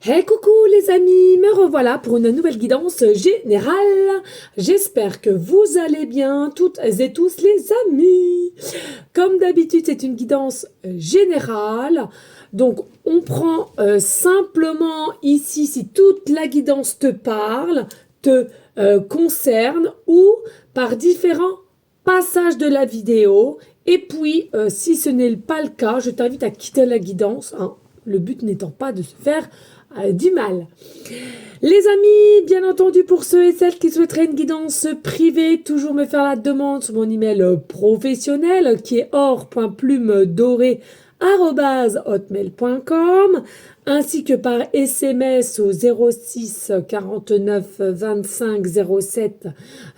Hey coucou les amis, me revoilà pour une nouvelle guidance générale. J'espère que vous allez bien toutes et tous les amis. Comme d'habitude, c'est une guidance générale. Donc on prend simplement ici, si toute la guidance te parle, te concerne ou par différents passages de la vidéo. Et puis, si ce n'est pas le cas, je t'invite à quitter la guidance, hein, le but n'étant pas de se faire du mal. Les amis, bien entendu, pour ceux et celles qui souhaiteraient une guidance privée, toujours me faire la demande sur mon email professionnel qui est or.plumedoré@hotmail.com ainsi que par SMS au 06 49 25 07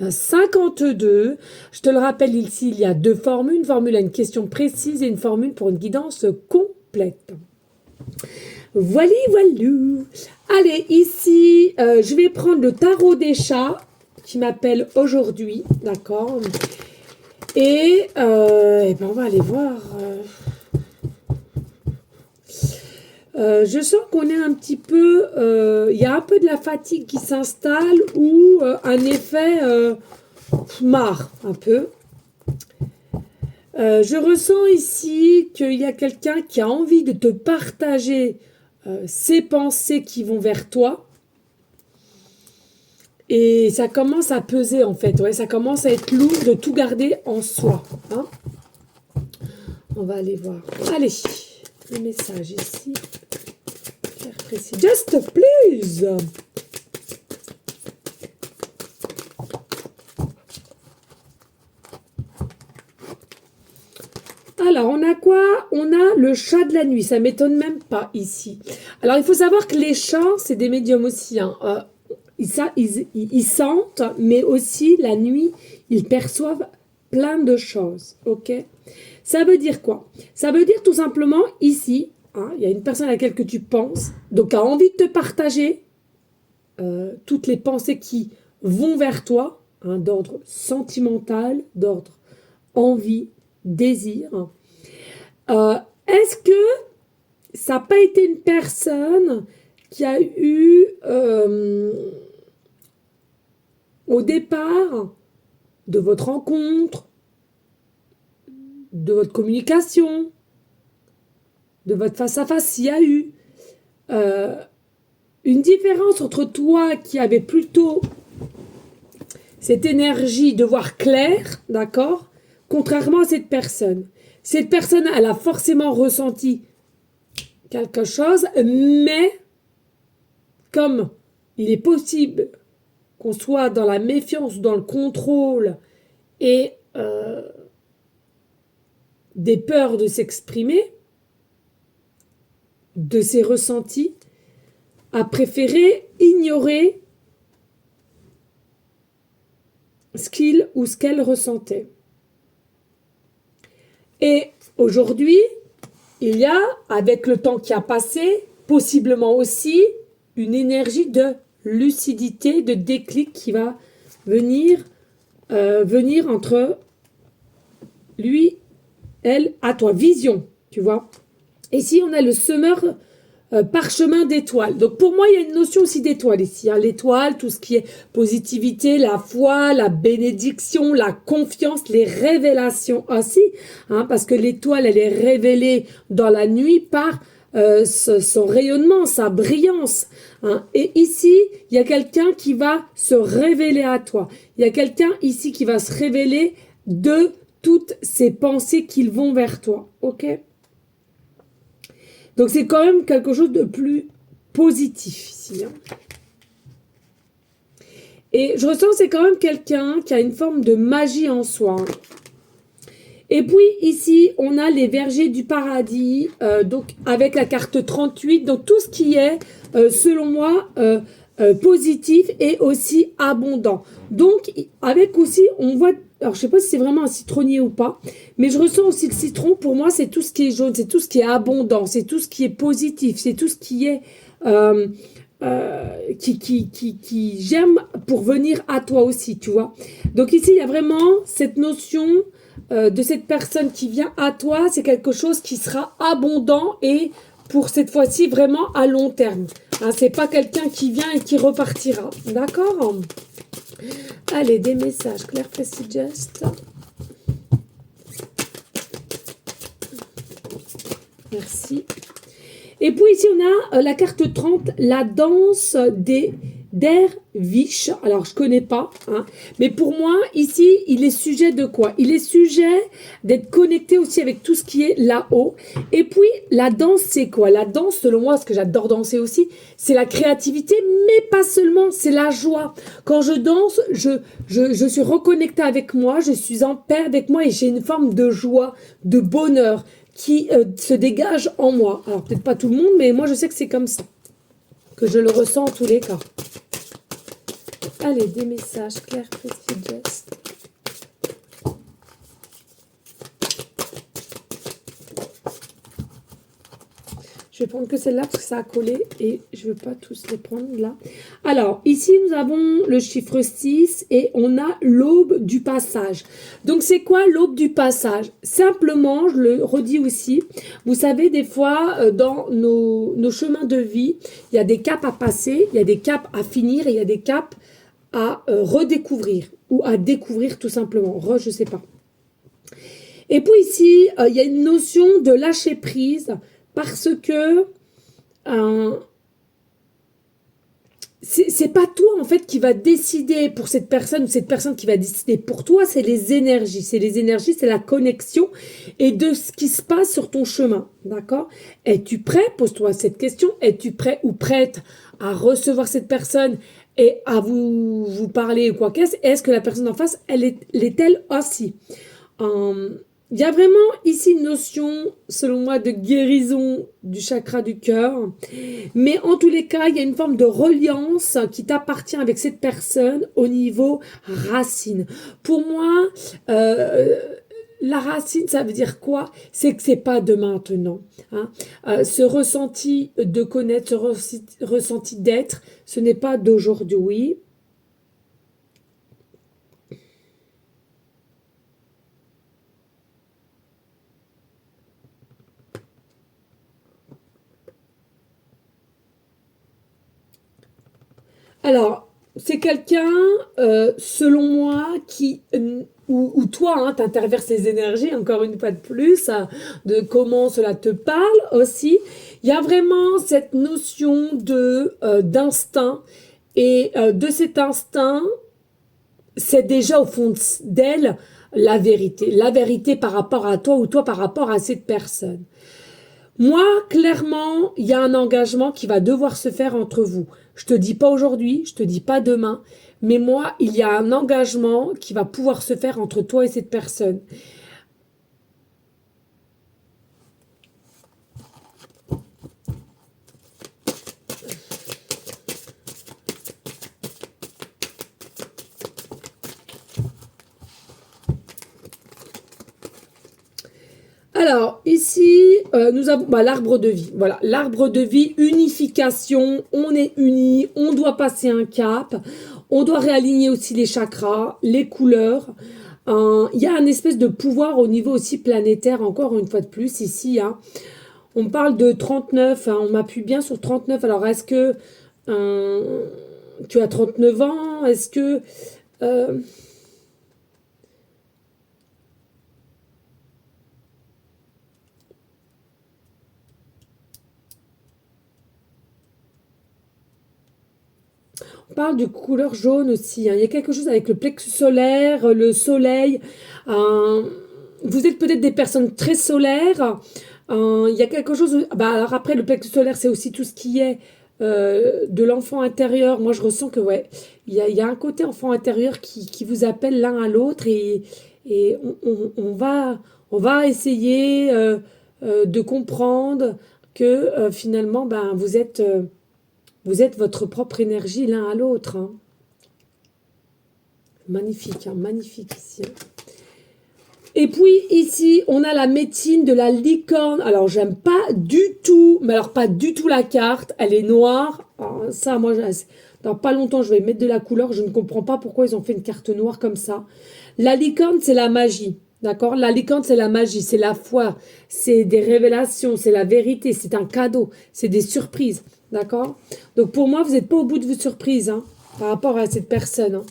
52. Je te le rappelle, ici, il y a deux formules. Une formule à une question précise et une formule pour une guidance complète. Voilà, voilà. Allez, ici, je vais prendre le tarot des chats qui m'appelle aujourd'hui, d'accord. Et ben on va aller voir. Je sens qu'on est un petit peu... Il y a un peu de la fatigue qui s'installe ou un effet marre, un peu. Je ressens ici qu'il y a quelqu'un qui a envie de te partager ses pensées qui vont vers toi. Et ça commence à peser en fait, ouais, ça commence à être lourd de tout garder en soi. Hein. On va aller voir. Allez, le message ici. Clair précis. Just please. Alors, on a quoi? On a le chat de la nuit. Ça m'étonne même pas ici. Alors, il faut savoir que les chats, c'est des médiums aussi. Hein. Ils sentent, mais aussi la nuit, ils perçoivent plein de choses. Ok? Ça veut dire quoi? Ça veut dire tout simplement ici, hein, il y a une personne à laquelle que tu penses, donc a envie de te partager toutes les pensées qui vont vers toi, hein, d'ordre sentimental, d'ordre envie, désir. Est-ce que ça n'a pas été une personne qui a eu au départ de votre rencontre, de votre communication, de votre face-à-face, il y a eu une différence entre toi qui avait plutôt cette énergie de voir clair, d'accord, contrairement à cette personne. Cette personne, elle a forcément ressenti quelque chose, mais comme il est possible qu'on soit dans la méfiance, dans le contrôle et des peurs de s'exprimer, de ses ressentis, a préféré ignorer ce qu'il ou ce qu'elle ressentait. Et aujourd'hui, il y a, avec le temps qui a passé, possiblement aussi une énergie de lucidité, de déclic qui va venir entre lui, elle, à toi. Vision, tu vois. Ici, on a le semeur parchemin d'étoiles. Donc, pour moi, il y a une notion aussi d'étoile ici. Hein. L'étoile, tout ce qui est positivité, la foi, la bénédiction, la confiance, les révélations aussi. Hein, parce que l'étoile, elle est révélée dans la nuit par son rayonnement, sa brillance. Hein. Et ici, il y a quelqu'un qui va se révéler à toi. Il y a quelqu'un ici qui va se révéler de toutes ces pensées qui vont vers toi. Ok ? Donc, c'est quand même quelque chose de plus positif ici. Hein. Et je ressens que c'est quand même quelqu'un qui a une forme de magie en soi. Hein. Et puis, ici, on a les vergers du paradis, donc avec la carte 38. Donc, tout ce qui est, selon moi, positif et aussi abondant. Donc, avec aussi, on voit... Alors, je ne sais pas si c'est vraiment un citronnier ou pas, mais je ressens aussi le citron. Pour moi, c'est tout ce qui est jaune, c'est tout ce qui est abondant, c'est tout ce qui est positif, c'est tout ce qui est... qui germe pour venir à toi aussi, tu vois. Donc ici, il y a vraiment cette notion de cette personne qui vient à toi. C'est quelque chose qui sera abondant et pour cette fois-ci vraiment à long terme. Hein, c'est pas quelqu'un qui vient et qui repartira. D'accord? Allez, des messages. Claire, précis, just. Merci. Et puis ici, on a la carte 30, la danse des derviches. Alors, je connais pas, hein, mais pour moi, ici, il est sujet de quoi? Il est sujet d'être connecté aussi avec tout ce qui est là-haut. Et puis, la danse, c'est quoi? La danse, selon moi, ce que j'adore danser aussi, c'est la créativité, mais pas seulement, c'est la joie. Quand je danse, je suis reconnectée avec moi, je suis en paix avec moi et j'ai une forme de joie, de bonheur qui se dégage en moi. Alors, peut-être pas tout le monde, mais moi, je sais que c'est comme ça, que je le ressens en tous les cas. Allez, des messages. Claire, précis, just. Je vais prendre que celle-là parce que ça a collé et je ne veux pas tous les prendre là. Alors, ici, nous avons le chiffre 6 et on a l'aube du passage. Donc, c'est quoi l'aube du passage? Simplement, je le redis aussi, vous savez, des fois, dans nos chemins de vie, il y a des caps à passer, il y a des caps à finir et il y a des caps à redécouvrir ou à découvrir tout simplement. Je ne sais pas. Et puis ici, il y a une notion de lâcher prise. Parce que c'est pas toi en fait qui va décider pour cette personne ou cette personne qui va décider pour toi, c'est les énergies. C'est les énergies, c'est la connexion et de ce qui se passe sur ton chemin. D'accord? Es-tu prêt? Pose-toi cette question. Es-tu prêt ou prête à recevoir cette personne et à vous parler ou quoi qu'est-ce? Est-ce que la personne en face, l'est-elle aussi? Il y a vraiment ici une notion, selon moi, de guérison du chakra du cœur. Mais en tous les cas, il y a une forme de reliance qui t'appartient avec cette personne au niveau racine. Pour moi, la racine, ça veut dire quoi? C'est que c'est pas de maintenant. Hein. Ce ressenti de connaître, ce ressenti d'être, ce n'est pas d'aujourd'hui. Alors, c'est quelqu'un, selon moi, qui, ou toi, hein, t'interverses les énergies, encore une fois de plus, de comment cela te parle aussi. Il y a vraiment cette notion d'instinct. Et de cet instinct, c'est déjà au fond d'elle la vérité. La vérité par rapport à toi ou toi par rapport à cette personne. Moi, clairement, il y a un engagement qui va devoir se faire entre vous. Je te dis pas aujourd'hui, je te dis pas demain, mais moi, il y a un engagement qui va pouvoir se faire entre toi et cette personne. Alors, ici, nous avons l'arbre de vie. Voilà, l'arbre de vie, unification, on est unis, on doit passer un cap, on doit réaligner aussi les chakras, les couleurs. Il y a un espèce de pouvoir au niveau aussi planétaire, encore une fois de plus, ici. Hein. On parle de 39, hein, on m'appuie bien sur 39. Alors, est-ce que tu as 39 ans? Est-ce que... on parle de couleur jaune aussi. Hein. Il y a quelque chose avec le plexus solaire, le soleil. Vous êtes peut-être des personnes très solaires. Il y a quelque chose... Bah, alors après, le plexus solaire, c'est aussi tout ce qui est de l'enfant intérieur. Moi, je ressens que, ouais, il y a un côté enfant intérieur qui vous appelle l'un à l'autre et on va essayer de comprendre que finalement, ben, vous êtes votre propre énergie l'un à l'autre. Hein. Magnifique, hein, magnifique ici. Hein. Et puis ici, on a la médecine de la licorne. Alors, j'aime pas du tout, mais alors pas du tout la carte. Elle est noire. Alors, ça, moi, dans pas longtemps, je vais mettre de la couleur. Je ne comprends pas pourquoi ils ont fait une carte noire comme ça. La licorne, c'est la magie. D'accord? La licorne, c'est la magie, c'est la foi, c'est des révélations, c'est la vérité, c'est un cadeau, c'est des surprises. D'accord? Donc pour moi, vous n'êtes pas au bout de vos surprises hein, par rapport à cette personne. Hein.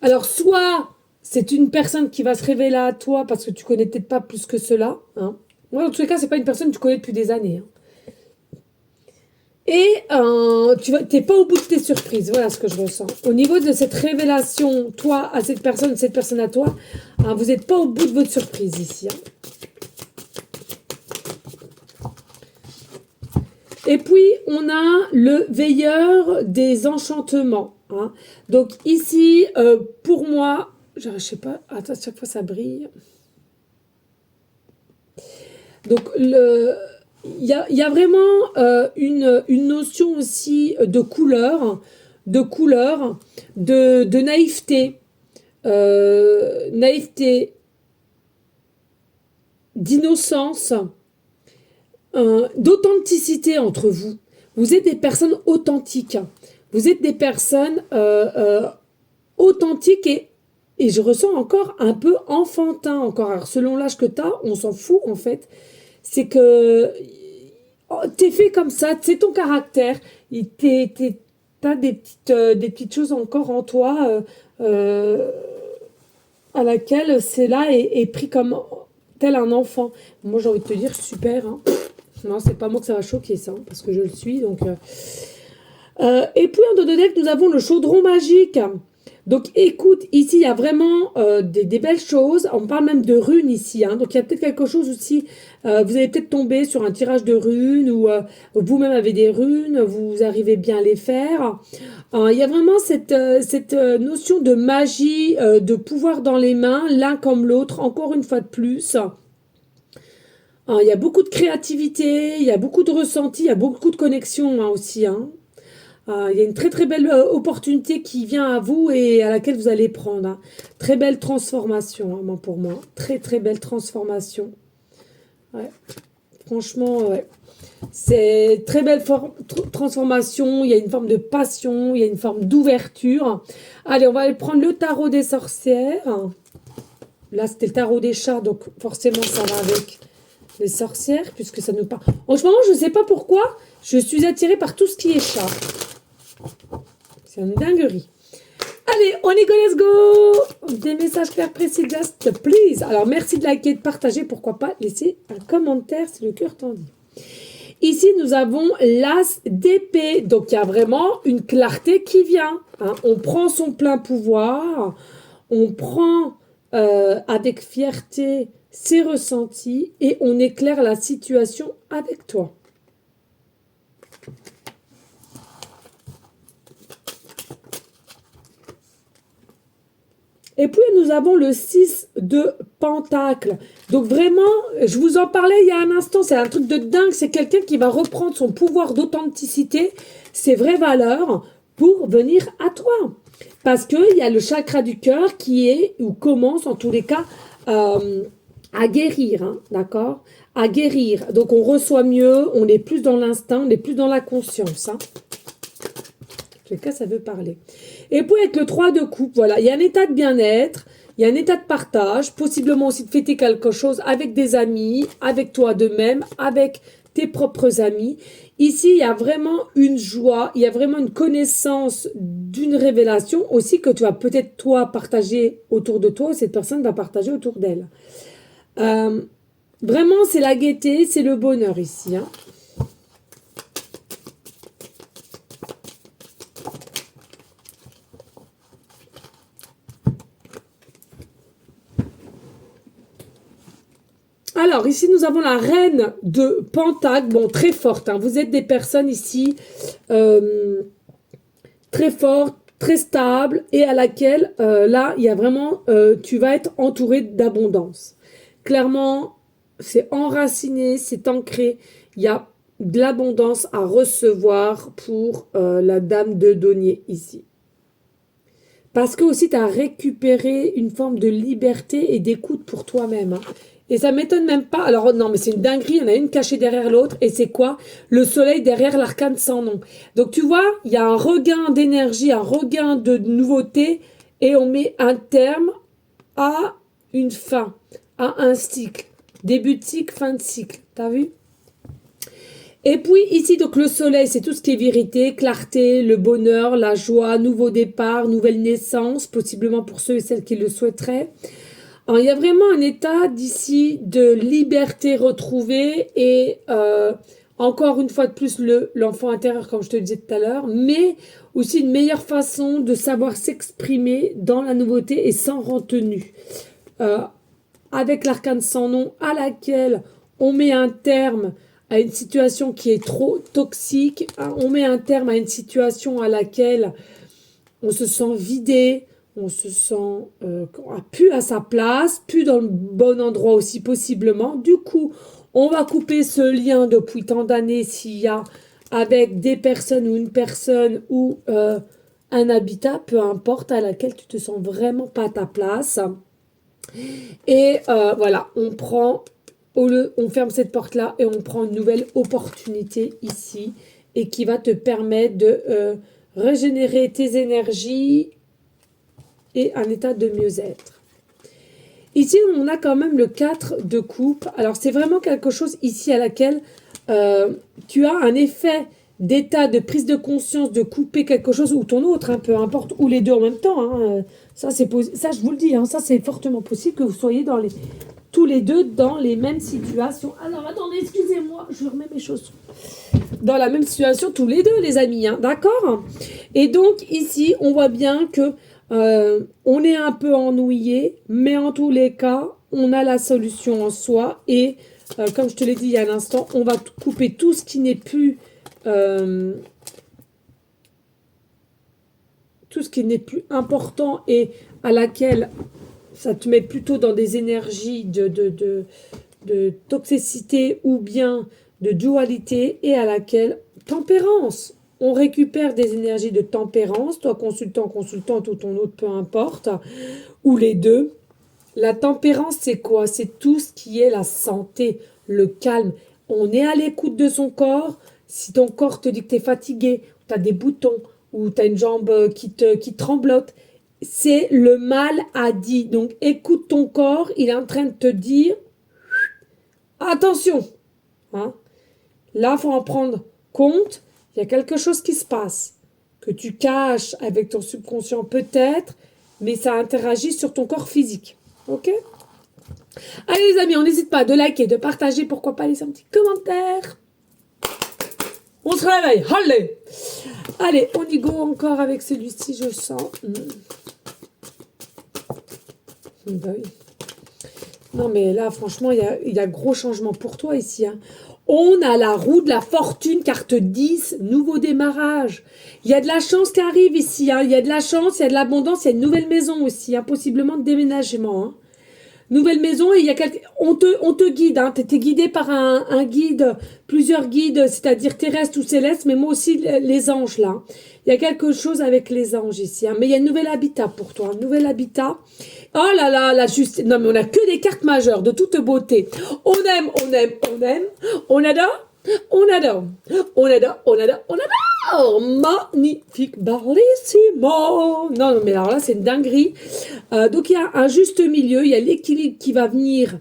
Alors, soit c'est une personne qui va se révéler à toi parce que tu connais peut-être pas plus que cela. Hein. Moi, en tous les cas, c'est pas une personne que tu connais depuis des années. Hein. Et tu n'es pas au bout de tes surprises. Voilà ce que je ressens. Au niveau de cette révélation, toi à cette personne à toi, hein, vous n'êtes pas au bout de votre surprise ici. Hein. Et puis, on a le veilleur des enchantements. Hein. Donc ici, pour moi, je sais pas, attends, chaque fois ça brille. Donc, il y a vraiment une notion aussi de naïveté, naïveté, d'innocence, d'authenticité entre vous. Vous êtes des personnes authentiques. Vous êtes des personnes authentiques et je ressens encore un peu enfantin encore. Alors, selon l'âge que tu as, on s'en fout en fait. C'est que t'es fait comme ça, c'est ton caractère. T'as des petites choses encore en toi à laquelle c'est là est pris comme tel un enfant. Moi, j'ai envie de te dire super. Hein. Non, c'est pas moi que ça va choquer ça, hein, parce que je le suis. Donc, et puis en deck, nous avons le chaudron magique. Donc écoute, ici il y a vraiment des belles choses. On parle même de runes ici. Hein. Donc il y a peut-être quelque chose aussi. Vous allez peut-être tomber sur un tirage de runes ou vous-même avez des runes. Vous arrivez bien à les faire. Il y a vraiment cette notion de magie, de pouvoir dans les mains, l'un comme l'autre, encore une fois de plus. Il y a beaucoup de créativité, il y a beaucoup de ressenti, il y a beaucoup de connexions hein, aussi. Hein. Il y a une très très belle opportunité qui vient à vous et à laquelle vous allez prendre. Hein. Très belle transformation hein, pour moi. Très très belle transformation. Ouais. Franchement, ouais. C'est très belle transformation. Il y a une forme de passion, il y a une forme d'ouverture. Allez, on va aller prendre le tarot des sorcières. Là, c'était le tarot des chats, donc forcément ça va avec les sorcières, puisque ça nous parle. En ce moment, je ne sais pas pourquoi, je suis attirée par tout ce qui est chat. C'est une dinguerie. Allez, on y go, let's go. Des messages clairs, précis, just please. Alors, merci de liker, de partager. Pourquoi pas laisser un commentaire si le cœur t'en dit. Ici, nous avons l'as d'épée. Donc, il y a vraiment une clarté qui vient. Hein. On prend son plein pouvoir. On prend avec fierté ses ressentis et on éclaire la situation avec toi. Et puis, nous avons le 6 de Pentacle. Donc, vraiment, je vous en parlais il y a un instant, c'est un truc de dingue. C'est quelqu'un qui va reprendre son pouvoir d'authenticité, ses vraies valeurs, pour venir à toi. Parce qu'il y a le chakra du cœur qui est, ou commence en tous les cas, à guérir, hein, d'accord? À guérir. Donc, on reçoit mieux, on est plus dans l'instinct, on est plus dans la conscience. Hein. En tous les cas, ça veut parler. Et puis avec le 3 de coupe, voilà, il y a un état de bien-être, il y a un état de partage, possiblement aussi de fêter quelque chose avec des amis, avec toi de même, avec tes propres amis. Ici, il y a vraiment une joie, il y a vraiment une connaissance d'une révélation aussi que tu vas peut-être toi partager autour de toi, ou cette personne va partager autour d'elle. Vraiment, c'est la gaieté, c'est le bonheur ici. Hein. Alors, ici, nous avons la reine de Pentacle. Bon, très forte. Hein. Vous êtes des personnes ici très fortes, très stables et à laquelle, là, il y a vraiment, tu vas être entouré d'abondance. Clairement, c'est enraciné, c'est ancré. Il y a de l'abondance à recevoir pour la dame de denier ici. Parce que aussi, tu as récupéré une forme de liberté et d'écoute pour toi-même. Hein. Et ça m'étonne même pas. Alors non, mais c'est une dinguerie. Il y en a une cachée derrière l'autre. Et c'est quoi? Le soleil derrière l'arcane sans nom. Donc tu vois, il y a un regain d'énergie, un regain de nouveauté. Et on met un terme à une fin. à un cycle. Début de cycle, fin de cycle. T'as vu? Et puis ici, donc le soleil, c'est tout ce qui est vérité, clarté, le bonheur, la joie, nouveau départ, nouvelle naissance, possiblement pour ceux et celles qui le souhaiteraient. Alors, il y a vraiment un état d'ici de liberté retrouvée et encore une fois de plus l'enfant intérieur, comme je te le disais tout à l'heure, mais aussi une meilleure façon de savoir s'exprimer dans la nouveauté et sans retenue. Avec l'arcane sans nom à laquelle on met un terme à une situation qui est trop toxique, on met un terme à une situation à laquelle on se sent vidé, on se sent plus à sa place, plus dans le bon endroit aussi possiblement. Du coup, on va couper ce lien depuis tant d'années s'il y a avec des personnes ou une personne ou un habitat, peu importe, à laquelle tu te sens vraiment pas à ta place. Et voilà, on ferme cette porte-là et on prend une nouvelle opportunité ici et qui va te permettre de régénérer tes énergies et un état de mieux-être. Ici, on a quand même le 4 de coupe. Alors, c'est vraiment quelque chose ici à laquelle tu as un effet d'état de prise de conscience, de couper quelque chose ou ton autre, hein, peu importe, ou les deux en même temps. Hein. Ça, je vous le dis, hein, ça, c'est fortement possible que vous soyez tous les deux dans les mêmes situations. Alors, attendez, excusez-moi, je remets mes chaussons. Dans la même situation, tous les deux, les amis, hein, d'accord? Et donc, ici, on voit bien que on est un peu ennuyé, mais en tous les cas, on a la solution en soi. Et, comme je te l'ai dit il y a un instant, on va couper tout ce qui n'est plus... tout ce qui n'est plus important et à laquelle ça te met plutôt dans des énergies de toxicité ou bien de dualité et à laquelle tempérance. On récupère des énergies de tempérance, toi consultant, consultante ou ton autre, peu importe, ou les deux. La tempérance, c'est quoi? C'est tout ce qui est la santé, le calme. On est à l'écoute de son corps. Si ton corps te dit que tu es fatigué, tu as des boutons, ou tu as une jambe qui tremblote, c'est le mal à dit. Donc, écoute ton corps, il est en train de te dire attention. Hein? Là, il faut en prendre compte. Il y a quelque chose qui se passe, que tu caches avec ton subconscient peut-être, mais ça interagit sur ton corps physique. Ok? Allez les amis, on n'hésite pas de liker, de partager, pourquoi pas laisser un petit commentaire. On se réveille, allez, on y go encore avec celui-ci, je sens. Ben oui. Non mais là, franchement, il y a gros changement pour toi ici. Hein. On a la roue de la fortune, carte 10, nouveau démarrage. Il y a de la chance qui arrive ici. Hein. Il y a de la chance, il y a de l'abondance, il y a une nouvelle maison aussi, hein, possiblement de déménagement. Hein. Nouvelle maison et il y a on te guide, hein, tu es guidé par un guide, plusieurs guides, c'est-à-dire terrestres ou célestes, mais moi aussi les anges là. Il y a quelque chose avec les anges ici, hein, mais il y a un nouvel habitat pour toi, un nouvel habitat. Oh là là, la justice. Non mais on a que des cartes majeures de toute beauté. On aime, on adore. On adore. Magnifique, bellissimo. Non, mais alors là, c'est une dinguerie. Donc, il y a un juste milieu. Il y a l'équilibre qui va venir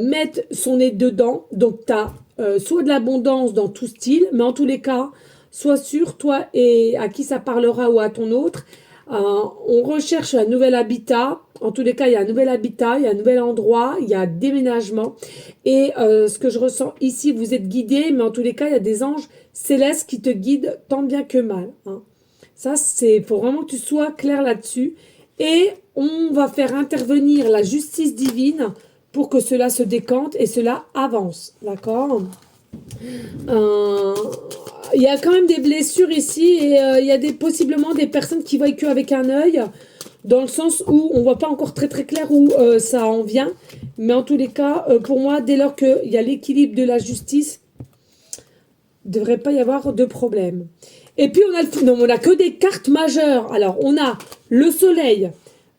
mettre son nez dedans. Donc, tu as soit de l'abondance dans tout style, mais en tous les cas, sois sûr, toi et à qui ça parlera ou à ton autre, on recherche un nouvel habitat. En tous les cas, il y a un nouvel habitat, il y a un nouvel endroit, il y a un déménagement. Et ce que je ressens ici, vous êtes guidés, mais en tous les cas, il y a des anges célestes qui te guident tant bien que mal. Hein. Ça, faut vraiment que tu sois clair là-dessus. Et on va faire intervenir la justice divine pour que cela se décante et cela avance. D'accord ? Il y a quand même des blessures ici et il y a possiblement des personnes qui voient que avec un œil, dans le sens où on ne voit pas encore très très clair où ça en vient. Mais en tous les cas, pour moi, dès lors qu'il y a l'équilibre de la justice, il ne devrait pas y avoir de problème. Et puis on a que des cartes majeures. Alors on a le soleil,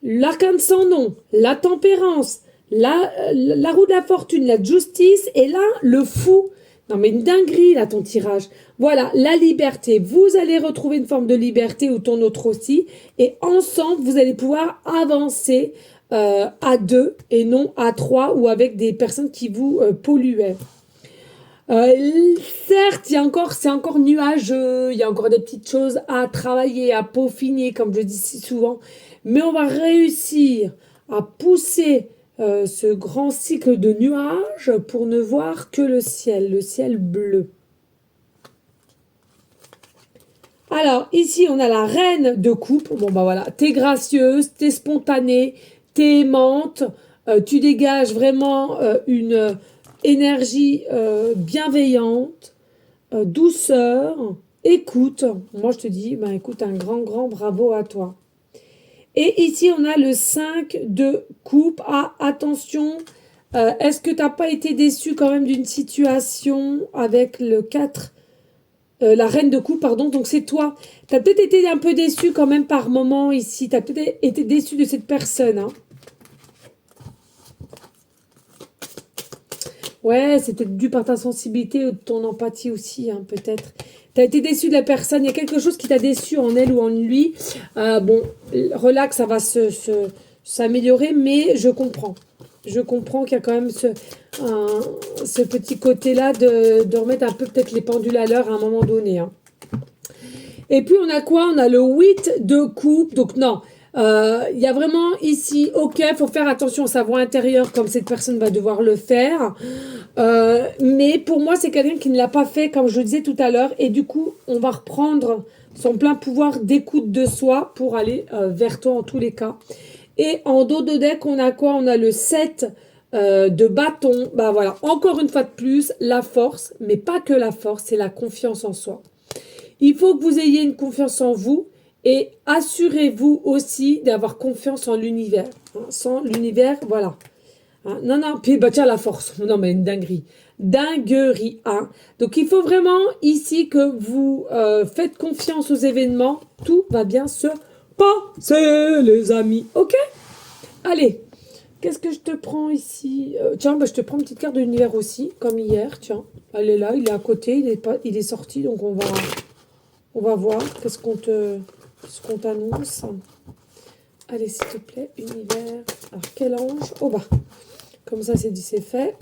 l'arcane sans nom, la tempérance, la roue de la fortune, la justice et là le fou. Non mais une dinguerie là ton tirage. Voilà, la liberté. Vous allez retrouver une forme de liberté ou ton autre aussi. Et ensemble, vous allez pouvoir avancer à deux et non à trois ou avec des personnes qui vous polluaient. Certes, c'est encore nuageux, il y a encore des petites choses à travailler, à peaufiner, comme je dis si souvent, mais on va réussir à pousser ce grand cycle de nuages pour ne voir que le ciel bleu. Alors, ici, on a la reine de coupe. Bon, bah voilà, t'es gracieuse, t'es spontanée, t'es aimante, tu dégages vraiment une énergie bienveillante, douceur, écoute. Moi, je te dis, bah, écoute, un grand bravo à toi. Et ici, on a le 5 de coupe. Ah, attention, est-ce que tu n'as pas été déçu quand même d'une situation avec le 4 la reine de coupe, pardon, donc c'est toi. Tu as peut-être été un peu déçu quand même par moment ici. Tu as peut-être été déçu de cette personne. Hein. Ouais, c'est peut-être dû par ta sensibilité ou de ton empathie aussi, hein, peut-être. Tu as été déçu de la personne. Il y a quelque chose qui t'a déçu en elle ou en lui. Bon, relax, ça va s'améliorer, mais je comprends. Je comprends qu'il y a quand même ce petit côté-là de remettre un peu peut-être les pendules à l'heure à un moment donné. Hein. Et puis on a quoi? On a le 8 de coupe. Donc non, il y a vraiment ici, ok, il faut faire attention à sa voix intérieure comme cette personne va devoir le faire. Mais pour moi, c'est quelqu'un qui ne l'a pas fait, comme je le disais tout à l'heure. Et du coup, on va reprendre son plein pouvoir d'écoute de soi pour aller vers toi en tous les cas. Et en dos de deck, on a quoi? On a le 7 de bâton. Bah voilà, encore une fois de plus, la force, mais pas que la force, c'est la confiance en soi. Il faut que vous ayez une confiance en vous et assurez-vous aussi d'avoir confiance en l'univers. Hein, sans l'univers, voilà. Hein, non, non, puis bah tiens, la force. Non, mais une dinguerie. Dinguerie, hein. Donc il faut vraiment ici que vous faites confiance aux événements. Tout va bien se passer, les amis. Ok? Allez, qu'est-ce que je te prends ici? Tiens, bah, je te prends une petite carte de l'univers aussi, comme hier. Tiens, elle est là, il est à côté, il est sorti, donc on va voir qu'est-ce qu'on t'annonce. Allez, s'il te plaît, univers. Alors, quel ange? Oh bah, comme ça, c'est dit, c'est fait.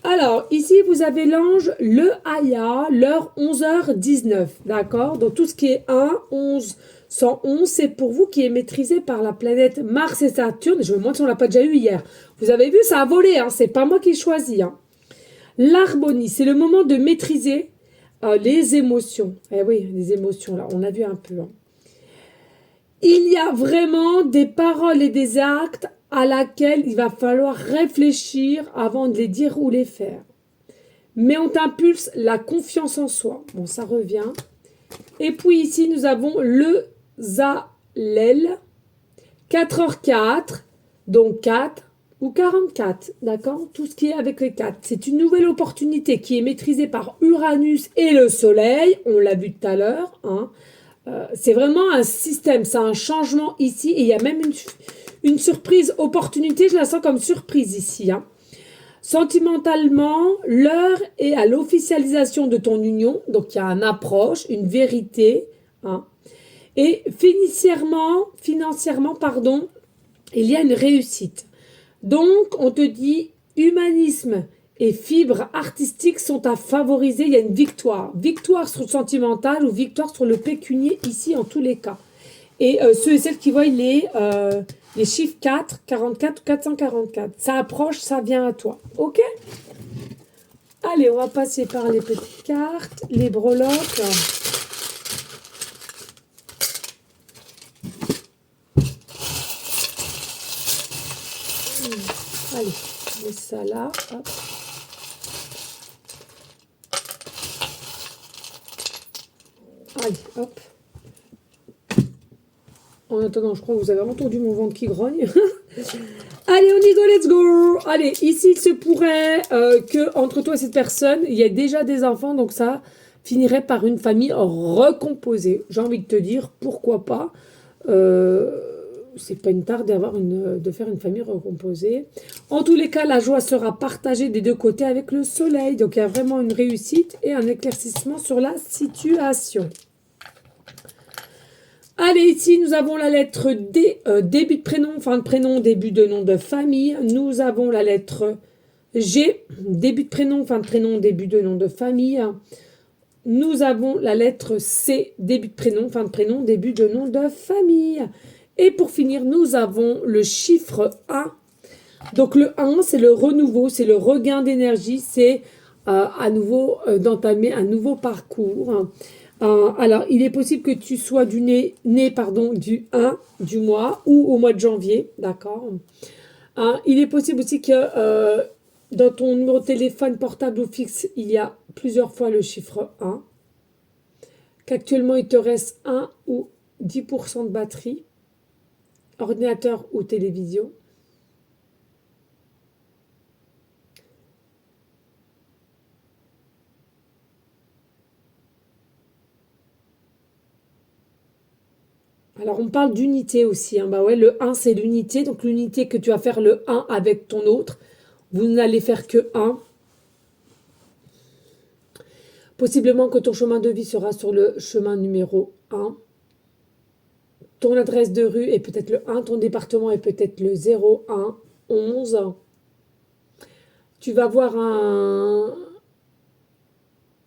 Alors, ici, vous avez l'ange, le Aya, l'heure 11h19. D'accord? Donc, tout ce qui est 1, 11, 111, c'est pour vous qui est maîtrisé par la planète Mars et Saturne. Je me demande si on ne l'a pas déjà eu hier. Vous avez vu, ça a volé. Hein, c'est pas moi qui choisis. Hein. L'harmonie, c'est le moment de maîtriser les émotions. Eh oui, les émotions, là, on a vu un peu. Hein. Il y a vraiment des paroles et des actes à laquelle il va falloir réfléchir avant de les dire ou les faire. Mais on t'impulse la confiance en soi. Bon, ça revient. Et puis ici, nous avons le Zalel, 4h04, donc 4 ou 44, d'accord? Tout ce qui est avec les 4. C'est une nouvelle opportunité qui est maîtrisée par Uranus et le Soleil, on l'a vu tout à l'heure. Hein. C'est vraiment un système, c'est un changement ici, et il y a même une surprise opportunité, je la sens comme surprise ici. Hein. Sentimentalement, l'heure est à l'officialisation de ton union, donc il y a une approche, une vérité. Hein. Et financièrement, pardon, il y a une réussite. Donc, on te dit, humanisme et fibres artistiques sont à favoriser. Il y a une victoire. Victoire sur le sentimental ou victoire sur le pécunier ici, en tous les cas. Et ceux et celles qui voient les chiffres 4, 44 ou 444. Ça approche, ça vient à toi. OK? Allez, on va passer par les petites cartes, les breloques. Allez, mets ça là. Hop. Allez, hop. En attendant, je crois que vous avez entendu mon ventre qui grogne. Allez, on y go, let's go. Allez, ici, il se pourrait que entre toi et cette personne, il y ait déjà des enfants, donc ça finirait par une famille recomposée. J'ai envie de te dire, pourquoi pas. C'est pas une tare de faire une famille recomposée. En tous les cas, la joie sera partagée des deux côtés avec le soleil. Donc, il y a vraiment une réussite et un éclaircissement sur la situation. Allez, ici, nous avons la lettre D, début de prénom, fin de prénom, début de nom de famille. Nous avons la lettre G, début de prénom, fin de prénom, début de nom de famille. Nous avons la lettre C, début de prénom, fin de prénom, début de nom de famille. Et pour finir, nous avons le chiffre 1. Donc le 1, c'est le renouveau, c'est le regain d'énergie, c'est à nouveau d'entamer un nouveau parcours. Alors, il est possible que tu sois né du 1 du mois ou au mois de janvier, d'accord. Il est possible aussi que dans ton numéro de téléphone portable ou fixe, il y a plusieurs fois le chiffre 1, qu'actuellement il te reste 1 ou 10% de batterie, ordinateur ou télévision. Alors, on parle d'unité aussi. Bah ouais, le 1, c'est l'unité. Donc, l'unité que tu vas faire le 1 avec ton autre. Vous n'allez faire que 1. Possiblement que ton chemin de vie sera sur le chemin numéro 1. Ton adresse de rue est peut-être le 1. Ton département est peut-être le 01 11. Tu vas voir un...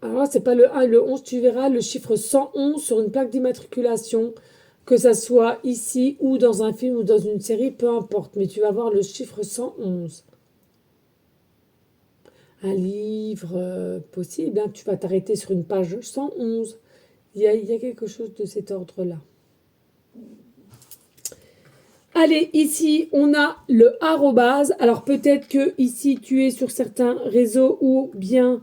Alors là, c'est pas le 1 et le 11. Tu verras le chiffre 111 sur une plaque d'immatriculation. Que ça soit ici ou dans un film ou dans une série, peu importe. Mais tu vas voir le chiffre 111. Un livre possible, hein, tu vas t'arrêter sur une page 111. Il y a quelque chose de cet ordre-là. Allez, ici, on a le arrobase. Alors, peut-être que ici, tu es sur certains réseaux ou bien...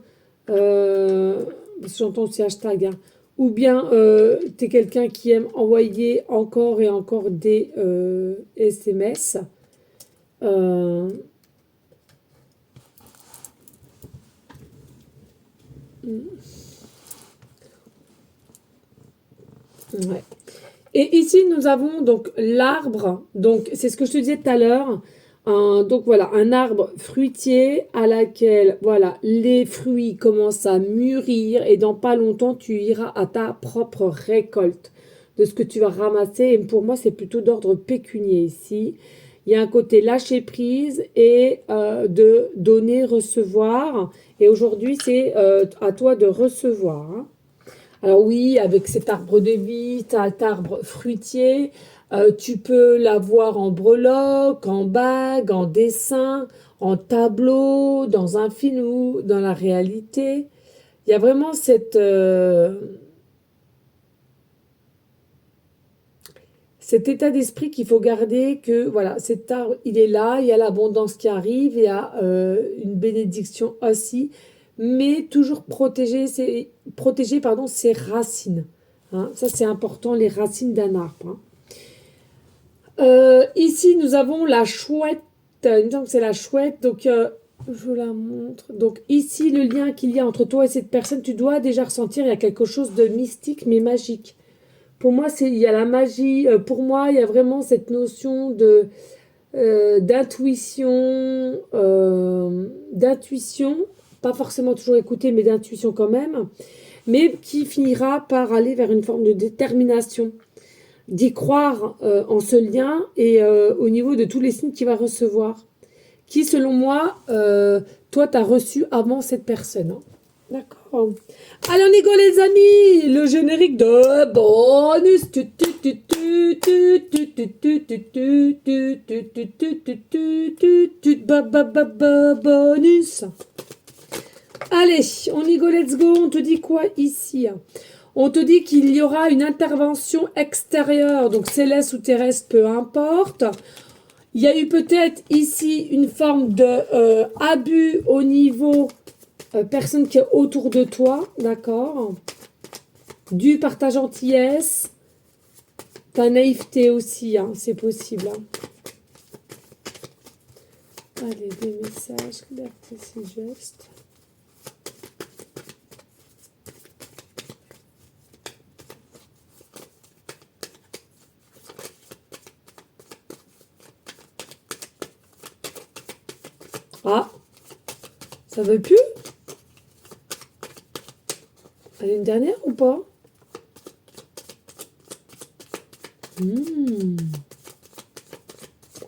j'entends aussi hashtag, hein, ou bien tu es quelqu'un qui aime envoyer encore et encore des SMS. Ouais. Et ici, nous avons donc l'arbre. Donc, c'est ce que je te disais tout à l'heure. Donc, voilà, un arbre fruitier à laquelle, voilà, les fruits commencent à mûrir et dans pas longtemps, tu iras à ta propre récolte de ce que tu vas ramasser. Et pour moi, c'est plutôt d'ordre pécunier ici. Il y a un côté lâcher prise et de donner, recevoir. Et aujourd'hui, c'est à toi de recevoir, hein. Alors oui, avec cet arbre de vie, cet arbre fruitier, tu peux l'avoir en breloque, en bague, en dessin, en tableau, dans un film ou dans la réalité. Il y a vraiment cet état d'esprit qu'il faut garder que voilà, cet arbre, il est là, il y a l'abondance qui arrive, il y a une bénédiction aussi, mais toujours protéger pardon, ses racines, hein. Ça, c'est important, les racines d'un arbre, hein. Ici, nous avons la chouette. Il me semble que c'est la chouette. Donc, je vous la montre. Donc, ici, le lien qu'il y a entre toi et cette personne, tu dois déjà ressentir, il y a quelque chose de mystique, mais magique. Pour moi, il y a la magie. Pour moi, il y a vraiment cette notion d'intuition, pas forcément toujours écouter, mais d'intuition quand même, mais qui finira par aller vers une forme de détermination, d'y croire en ce lien et au niveau de tous les signes qu'il va recevoir, qui, selon moi, toi, tu as reçu avant cette personne, hein. D'accord. Allez, on y go, les amis. Le générique de bonus. Bonus. Allez, on y go, let's go. On te dit quoi ici? On te dit qu'il y aura une intervention extérieure, donc céleste ou terrestre, peu importe. Il y a eu peut-être ici une forme de abus au niveau personne qui est autour de toi, d'accord, dû par ta gentillesse, ta naïveté aussi, hein, c'est possible, hein. Allez, des messages, liberté, ces gestes. Ah, ça veut plus? Allez, une dernière ou pas?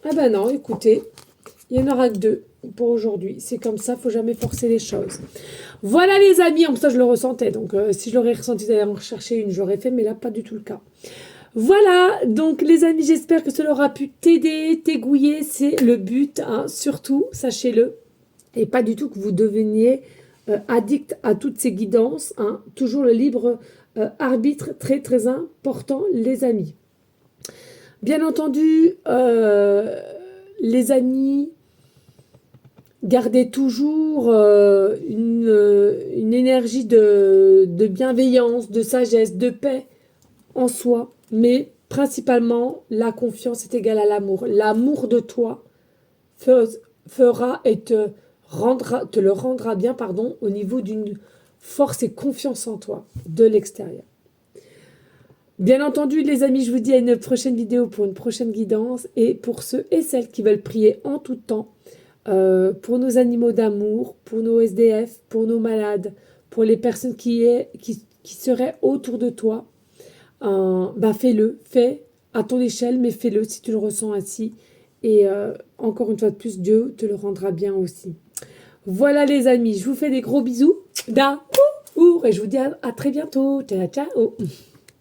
Ah ben non, écoutez, il n'y en aura que 2 pour aujourd'hui. C'est comme ça, faut jamais forcer les choses. Voilà les amis, en ça je le ressentais. Donc si je l'aurais ressenti d'aller en rechercher une, j'aurais fait, mais là pas du tout le cas. Voilà, donc les amis, j'espère que cela aura pu t'aider, t'aiguiller, c'est le but, hein, surtout, sachez-le. Et pas du tout que vous deveniez addict à toutes ces guidances, hein. Toujours le libre arbitre, très très important les amis. Bien entendu, les amis, gardez toujours une énergie de bienveillance, de sagesse, de paix en soi, mais principalement, la confiance est égale à l'amour. L'amour de toi fera et te le rendra bien, pardon, au niveau d'une force et confiance en toi de l'extérieur. Bien entendu, les amis, je vous dis à une prochaine vidéo pour une prochaine guidance. Et pour ceux et celles qui veulent prier en tout temps, pour nos animaux d'amour, pour nos SDF, pour nos malades, pour les personnes qui seraient autour de toi, bah fais à ton échelle, mais fais-le si tu le ressens ainsi. Et encore une fois de plus, Dieu te le rendra bien aussi. Voilà les amis, je vous fais des gros bisous. Et je vous dis à très bientôt. Ciao, ciao.